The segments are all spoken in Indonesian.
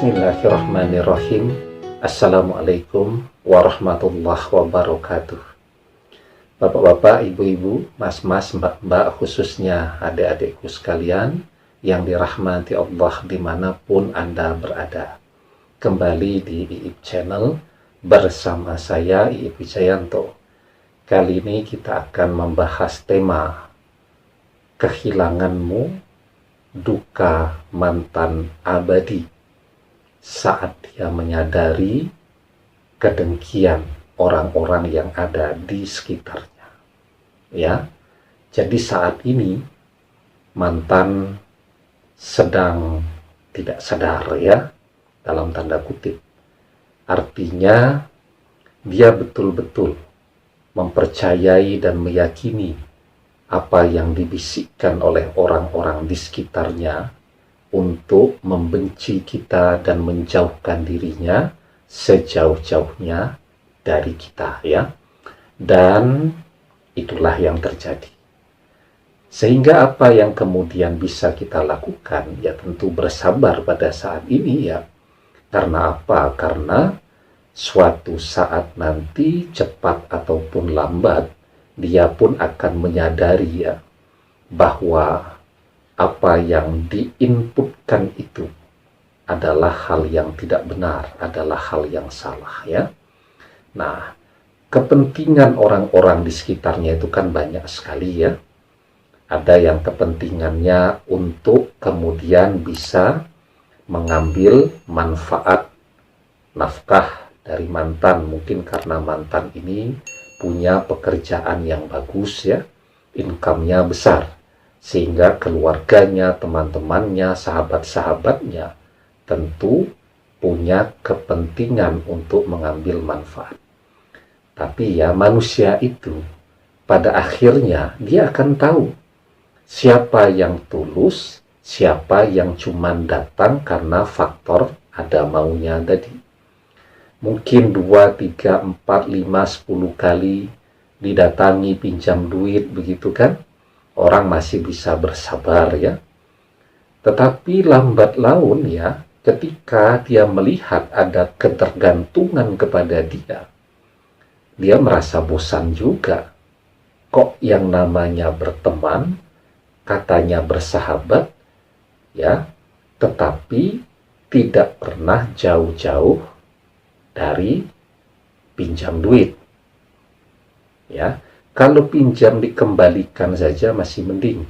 Bismillahirrahmanirrahim. Assalamualaikum warahmatullahi wabarakatuh. Bapak-bapak, ibu-ibu, mas-mas, mbak-mbak, khususnya adik-adikku sekalian yang dirahmati Allah dimanapun Anda berada. Kembali di IIP Channel bersama saya IIP Wijayanto. Kali ini kita akan membahas tema kehilanganmu, duka mantan abadi, saat dia menyadari kedengkian orang-orang yang ada di sekitarnya. Ya, jadi saat ini mantan sedang tidak sadar, ya, dalam tanda kutip. Artinya dia betul-betul mempercayai dan meyakini apa yang dibisikkan oleh orang-orang di sekitarnya untuk membenci kita dan menjauhkan dirinya sejauh-jauhnya dari kita, ya. Dan itulah yang terjadi. Sehingga apa yang kemudian bisa kita lakukan, ya tentu bersabar pada saat ini, ya. Karena apa? Karena suatu saat nanti, cepat ataupun lambat, dia pun akan menyadari, ya, bahwa apa yang diinputkan itu adalah hal yang tidak benar, adalah hal yang salah, ya. Nah, kepentingan orang-orang di sekitarnya itu kan banyak sekali, ya. Ada yang kepentingannya untuk kemudian bisa mengambil manfaat nafkah dari mantan, mungkin karena mantan ini punya pekerjaan yang bagus, ya, income-nya besar, sehingga keluarganya, teman-temannya, sahabat-sahabatnya tentu punya kepentingan untuk mengambil manfaat. Tapi ya, manusia itu pada akhirnya dia akan tahu siapa yang tulus, siapa yang cuman datang karena faktor ada maunya tadi. Mungkin 2, 3, 4, 5, 10 kali didatangi pinjam duit, begitu kan? Orang masih bisa bersabar, ya. Tetapi lambat laun, ya, ketika dia melihat ada ketergantungan kepada dia merasa bosan juga. Kok yang namanya berteman, katanya bersahabat, ya, tetapi tidak pernah jauh-jauh dari pinjam duit, ya. Kalau pinjam dikembalikan saja masih mending.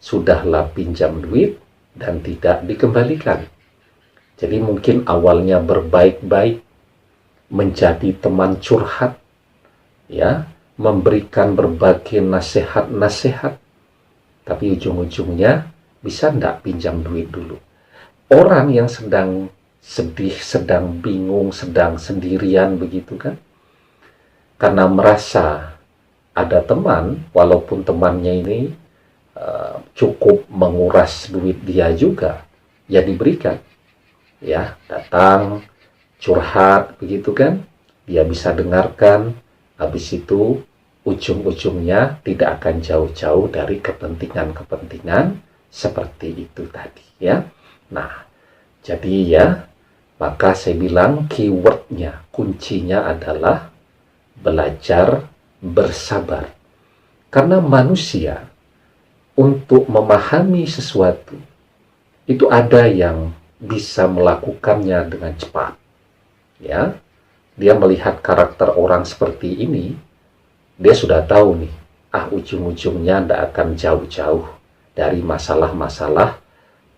Sudahlah pinjam duit dan tidak dikembalikan. Jadi mungkin awalnya berbaik-baik, menjadi teman curhat, ya, memberikan berbagai nasihat-nasihat, tapi ujung-ujungnya bisa enggak pinjam duit dulu. Orang yang sedang sedih, sedang bingung, sedang sendirian, begitu kan, karena merasa ada teman, walaupun temannya ini cukup menguras duit dia juga, ya diberikan, ya, datang curhat, begitu kan, dia bisa dengarkan, habis itu ujung-ujungnya tidak akan jauh-jauh dari kepentingan-kepentingan seperti itu tadi, ya. Nah, jadi ya, maka saya bilang keywordnya, kuncinya adalah belajar bersabar. Karena manusia untuk memahami sesuatu itu ada yang bisa melakukannya dengan cepat, ya. Dia melihat karakter orang seperti ini, dia sudah tahu nih, ujung-ujungnya tidak akan jauh-jauh dari masalah-masalah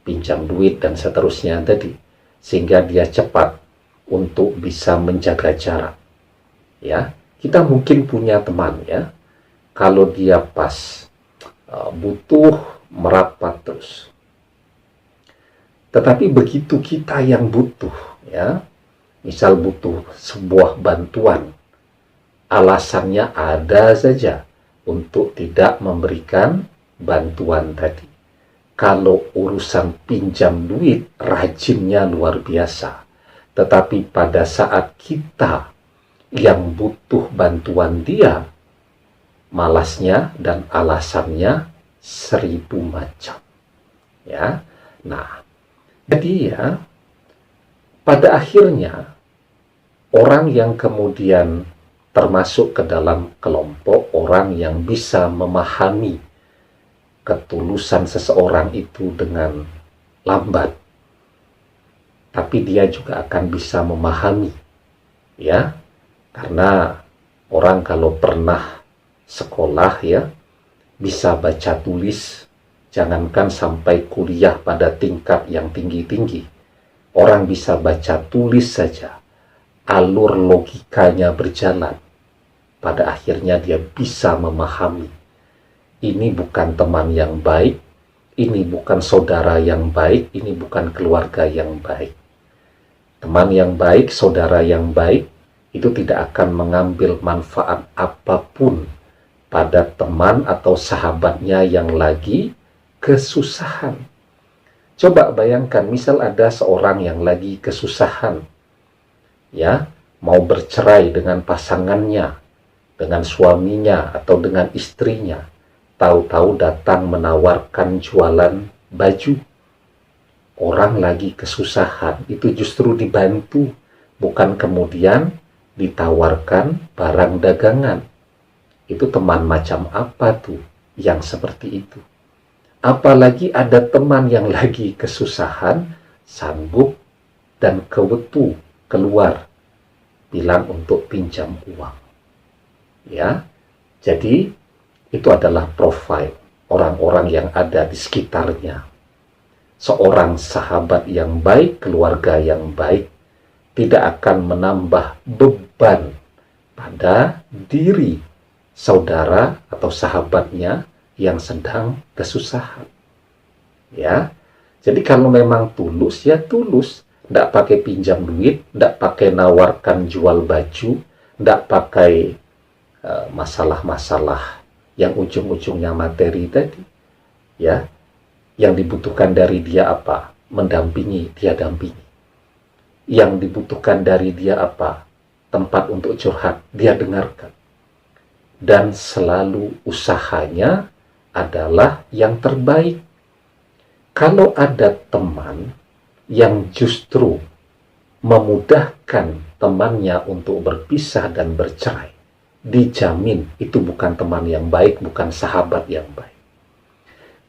pinjam duit dan seterusnya tadi, sehingga dia cepat untuk bisa menjaga jarak, ya. Kita mungkin punya teman, ya, kalau dia pas butuh merapat terus. Tetapi begitu kita yang butuh, ya, misal butuh sebuah bantuan, alasannya ada saja untuk tidak memberikan bantuan tadi. Kalau urusan pinjam duit, rajinnya luar biasa. Tetapi pada saat kita yang butuh bantuan dia, malasnya dan alasannya 1000 macam, ya. Nah, jadi ya, Pada akhirnya, orang yang kemudian termasuk ke dalam kelompok orang yang bisa memahami ketulusan seseorang itu dengan lambat, tapi dia juga akan bisa memahami, ya, karena orang kalau pernah sekolah, ya, bisa baca tulis, jangankan sampai kuliah pada tingkat yang tinggi-tinggi, orang bisa baca tulis saja, alur logikanya berjalan, pada akhirnya dia bisa memahami, ini bukan teman yang baik, ini bukan saudara yang baik, ini bukan keluarga yang baik. Teman yang baik, saudara yang baik, itu tidak akan mengambil manfaat apapun pada teman atau sahabatnya yang lagi kesusahan. Coba bayangkan, misal ada seorang yang lagi kesusahan, ya, mau bercerai dengan pasangannya, dengan suaminya atau dengan istrinya, tahu-tahu datang menawarkan jualan baju. Orang lagi kesusahan, itu justru dibantu, bukan kemudian ditawarkan barang dagangan. Itu teman macam apa tuh yang seperti itu? Apalagi ada teman yang lagi kesusahan, sanggup dan kewetu keluar, bilang untuk pinjam uang. Ya, jadi itu adalah profil orang-orang yang ada di sekitarnya. Seorang sahabat yang baik, keluarga yang baik, tidak akan menambah beban pada diri saudara atau sahabatnya yang sedang kesusahan. Ya, jadi kalau memang tulus, ya tulus. Tidak pakai pinjam duit, tidak pakai nawarkan jual baju, tidak pakai masalah-masalah yang ujung-ujungnya materi tadi. Ya, yang dibutuhkan dari dia apa? Mendampingi, dia dampingi. Yang dibutuhkan dari dia apa? Tempat untuk curhat, dia dengarkan. Dan selalu usahanya adalah yang terbaik. Kalau ada teman yang justru memudahkan temannya untuk berpisah dan bercerai, dijamin itu bukan teman yang baik, bukan sahabat yang baik.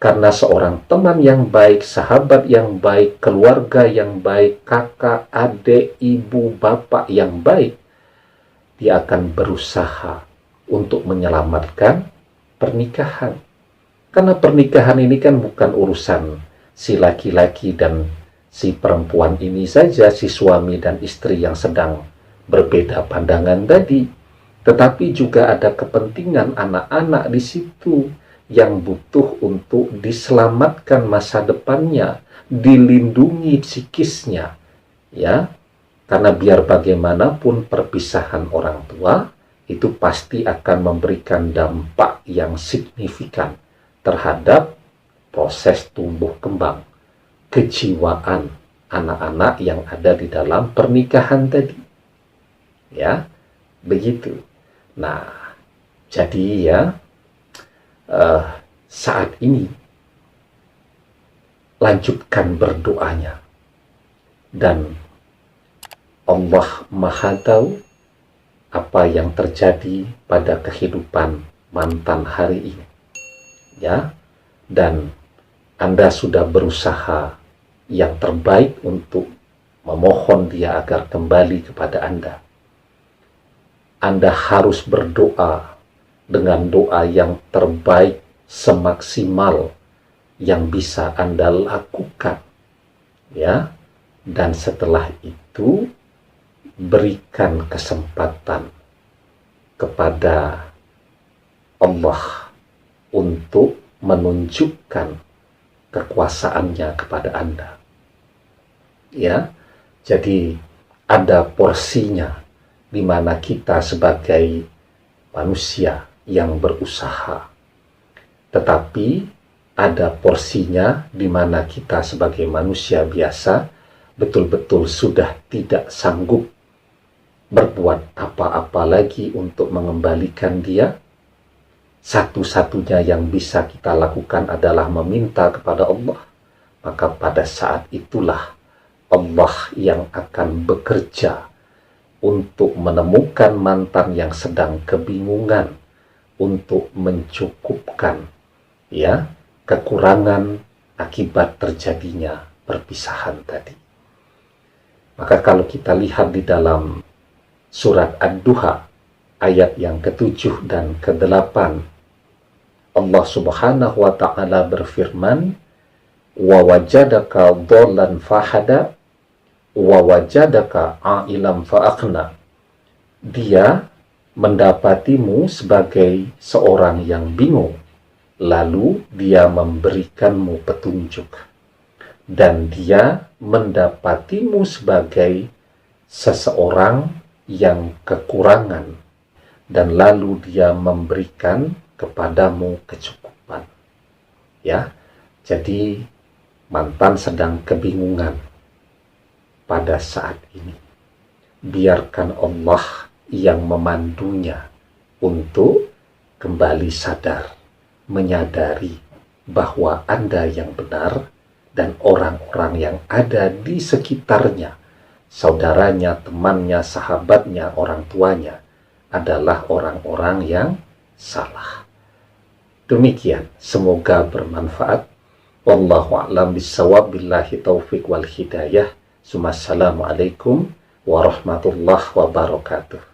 Karena seorang teman yang baik, sahabat yang baik, keluarga yang baik, kakak, adik, ibu, bapak yang baik, dia akan berusaha untuk menyelamatkan pernikahan. Karena pernikahan ini kan bukan urusan si laki-laki dan si perempuan ini saja, si suami dan istri yang sedang berbeda pandangan tadi, tetapi juga ada kepentingan anak-anak di situ yang butuh untuk diselamatkan masa depannya, dilindungi psikisnya, ya. Karena biar bagaimanapun perpisahan orang tua itu pasti akan memberikan dampak yang signifikan terhadap proses tumbuh kembang kejiwaan anak-anak yang ada di dalam pernikahan tadi. Ya, begitu. Nah, jadi ya, saat ini lanjutkan berdoanya, dan Allah Maha Tahu apa yang terjadi pada kehidupan mantan hari ini, ya. Dan Anda sudah berusaha yang terbaik untuk memohon dia agar kembali kepada Anda. Anda harus berdoa dengan doa yang terbaik semaksimal yang bisa Anda lakukan, ya. Dan setelah itu berikan kesempatan kepada Allah untuk menunjukkan kekuasaannya kepada Anda. Ya, jadi ada porsinya di mana kita sebagai manusia yang berusaha, tetapi ada porsinya di mana kita sebagai manusia biasa betul-betul sudah tidak sanggup berbuat apa-apa lagi untuk mengembalikan dia. Satu-satunya yang bisa kita lakukan adalah meminta kepada Allah. Maka pada saat itulah Allah yang akan bekerja untuk menemukan mantan yang sedang kebingungan, untuk mencukupkan ya kekurangan akibat terjadinya perpisahan tadi. Maka kalau kita lihat di dalam surat Ad-Duha ayat yang ke-7 dan ke-8, Allah Subhanahu wa ta'ala berfirman, wa wajadaka dhallan fahada wa wajadaka a'ilam fa'aghna. Dia mendapatimu sebagai seorang yang bingung, lalu dia memberikanmu petunjuk. Dan dia mendapatimu sebagai seseorang yang kekurangan, dan lalu dia memberikan kepadamu kecukupan. Ya, jadi mantan sedang kebingungan pada saat ini. Biarkan Allah yang memandunya untuk kembali sadar, menyadari bahwa Anda yang benar dan orang-orang yang ada di sekitarnya, saudaranya, temannya, sahabatnya, orang tuanya, adalah orang-orang yang salah. Demikian, semoga bermanfaat. Wallahu a'lam bishawab, billahi taufiq wal hidayah. Assalamualaikum warahmatullahi wabarakatuh.